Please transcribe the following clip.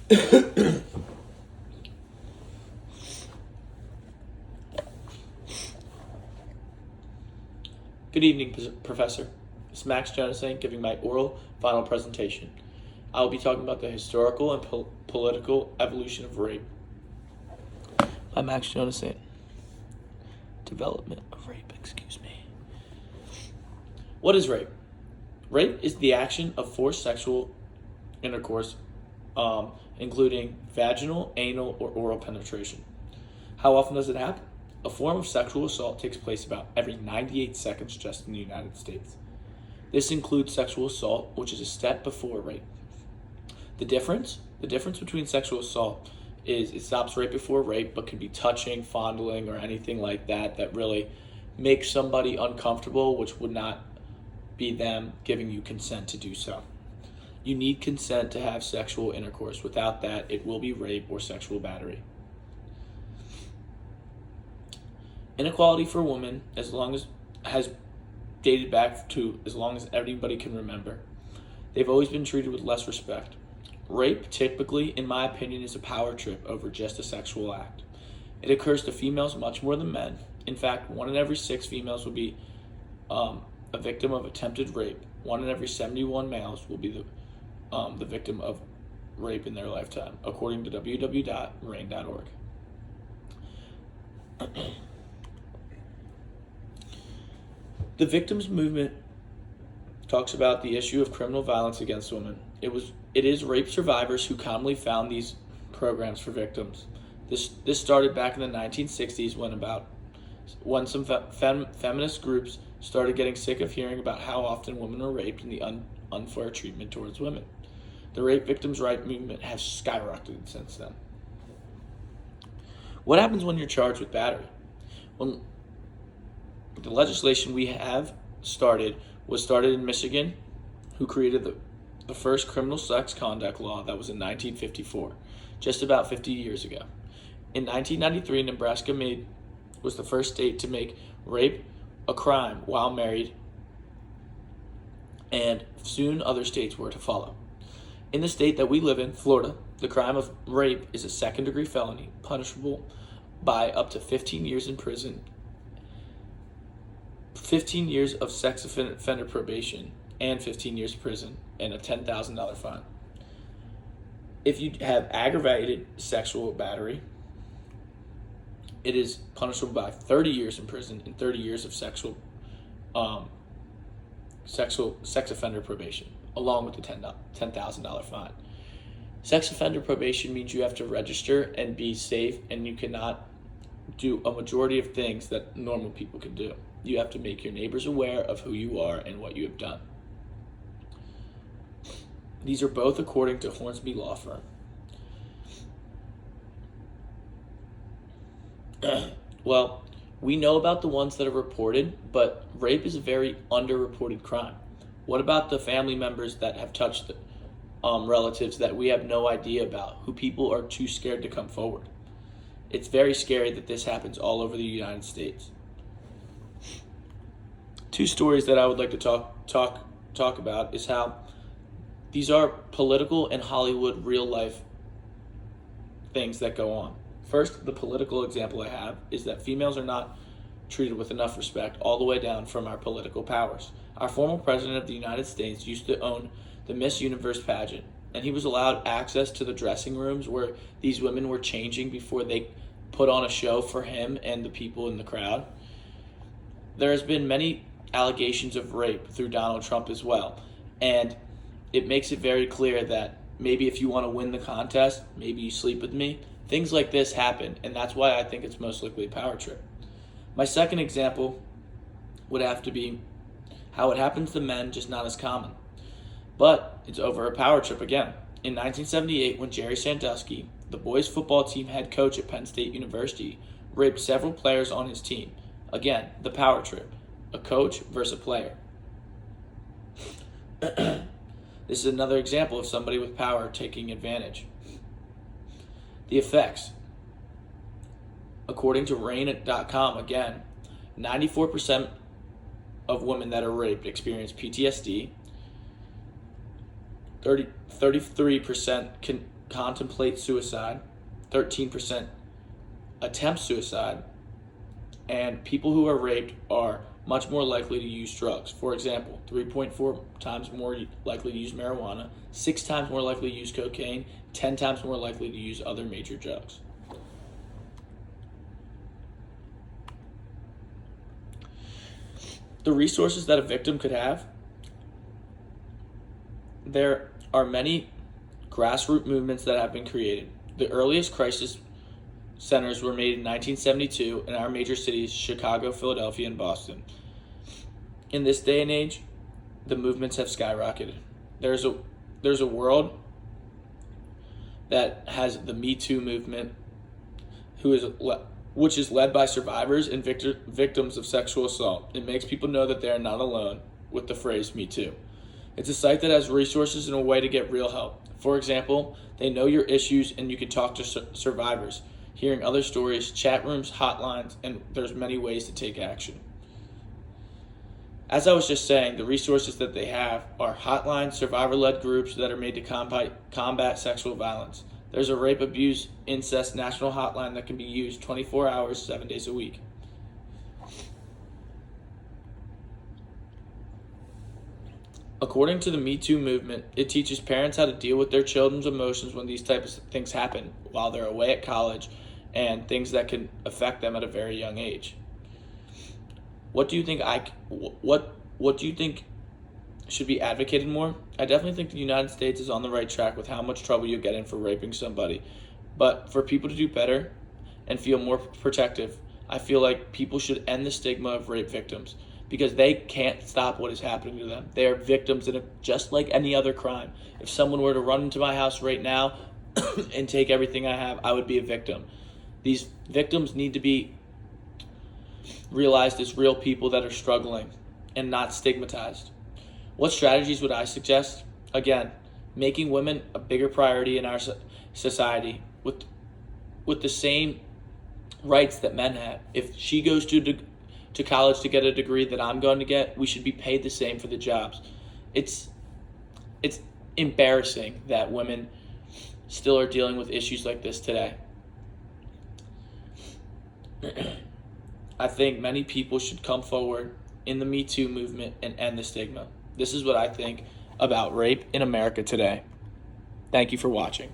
Good evening, Professor. It's Max Jonasson giving my oral final presentation. I will be talking about the historical and political evolution of rape. By Max Jonasson. Development of rape, excuse me. What is rape? Rape is the action of forced sexual intercourse, including vaginal, anal, or oral penetration. How often does it happen? A form of sexual assault takes place about every 98 seconds just in the United States. This includes sexual assault, which is a step before rape. The difference between sexual assault is it stops right before rape, but can be touching, fondling, or anything like that really makes somebody uncomfortable, which would not be them giving you consent to do so. You need consent to have sexual intercourse. Without that, it will be rape or sexual battery. Inequality for women, has dated back to as long as anybody can remember. They've always been treated with less respect. Rape, typically, in my opinion, is a power trip over just a sexual act. It occurs to females much more than men. In fact, 1 in every 6 females will be a victim of attempted rape. 1 in every 71 males will be the victim of rape in their lifetime, according to www.rain.org. The victims movement talks about the issue of criminal violence against women. It is rape survivors who commonly found these programs for victims. This started back in the 1960s when some feminist groups started getting sick of hearing about how often women are raped and the unfair treatment towards women. The rape victims' right movement has skyrocketed since then. What happens when you're charged with battery? Well, the legislation we have was started in Michigan, who created the first criminal sex conduct law. That was in 1954, just about 50 years ago. In 1993, Nebraska was the first state to make rape a crime while married, and soon other states were to follow. In the state that we live in, Florida, the crime of rape is a second-degree felony, punishable by up to 15 years in prison, 15 years of sex offender probation, and 15 years prison, and a $10,000 fine. If you have aggravated sexual battery, it is punishable by 30 years in prison and 30 years of sex offender probation, along with the $10,000 fine. Sex offender probation means you have to register and be safe, and you cannot do a majority of things that normal people can do. You have to make your neighbors aware of who you are and what you have done. These are both according to Hornsby Law Firm. Well, we know about the ones that are reported, but rape is a very underreported crime. What about the family members that have touched relatives that we have no idea about, who people are too scared to come forward? It's very scary that this happens all over the United States. 2 stories that I would like to talk about is how these are political and Hollywood real life things that go on. First, the political example I have is that females are not treated with enough respect all the way down from our political powers. Our former president of the United States used to own the Miss Universe pageant, and he was allowed access to the dressing rooms where these women were changing before they put on a show for him and the people in the crowd. There has been many allegations of rape through Donald Trump as well, and it makes it very clear that maybe if you want to win the contest, maybe you sleep with me. Things like this happen, and that's why I think it's most likely a power trip. My second example would have to be how it happens to men, just not as common. But it's over a power trip again. In 1978, when Jerry Sandusky, the boys football team head coach at Penn State University, raped several players on his team. Again, the power trip. A coach versus a player. This is another example of somebody with power taking advantage. The effects. According to Rain.com, again, 94% of women that are raped experience PTSD. 33% contemplate suicide, 13% attempt suicide, and people who are raped are much more likely to use drugs. For example, 3.4 times more likely to use marijuana, 6 times more likely to use cocaine, 10 times more likely to use other major drugs. The resources that a victim could have: there are many grassroots movements that have been created. The earliest crisis centers were made in 1972 in our major cities, Chicago, Philadelphia, and Boston. In this day and age, the movements have skyrocketed. There's a world that has the Me Too movement, which is led by survivors and victims of sexual assault. It makes people know that they are not alone with the phrase Me Too. It's a site that has resources and a way to get real help. For example, they know your issues and you can talk to survivors, hearing other stories, chat rooms, hotlines, and there's many ways to take action. As I was just saying, the resources that they have are hotlines, survivor-led groups that are made to combat sexual violence. There's a rape, abuse, incest national hotline that can be used 24 hours, 7 days a week. According to the Me Too movement, it teaches parents how to deal with their children's emotions when these types of things happen while they're away at college, and things that can affect them at a very young age. What do you think what do you think should be advocated more? I definitely think the United States is on the right track with how much trouble you get in for raping somebody. But for people to do better and feel more protective, I feel like people should end the stigma of rape victims, because they can't stop what is happening to them. They are victims just like any other crime. If someone were to run into my house right now and take everything I have, I would be a victim. These victims need to be realized as real people that are struggling and not stigmatized. What strategies would I suggest? Again, making women a bigger priority in our society with the same rights that men have. If she goes to college to get a degree that I'm going to get, we should be paid the same for the jobs. It's embarrassing that women still are dealing with issues like this today. I think many people should come forward in the Me Too movement and end the stigma. This is what I think about rape in America today. Thank you for watching.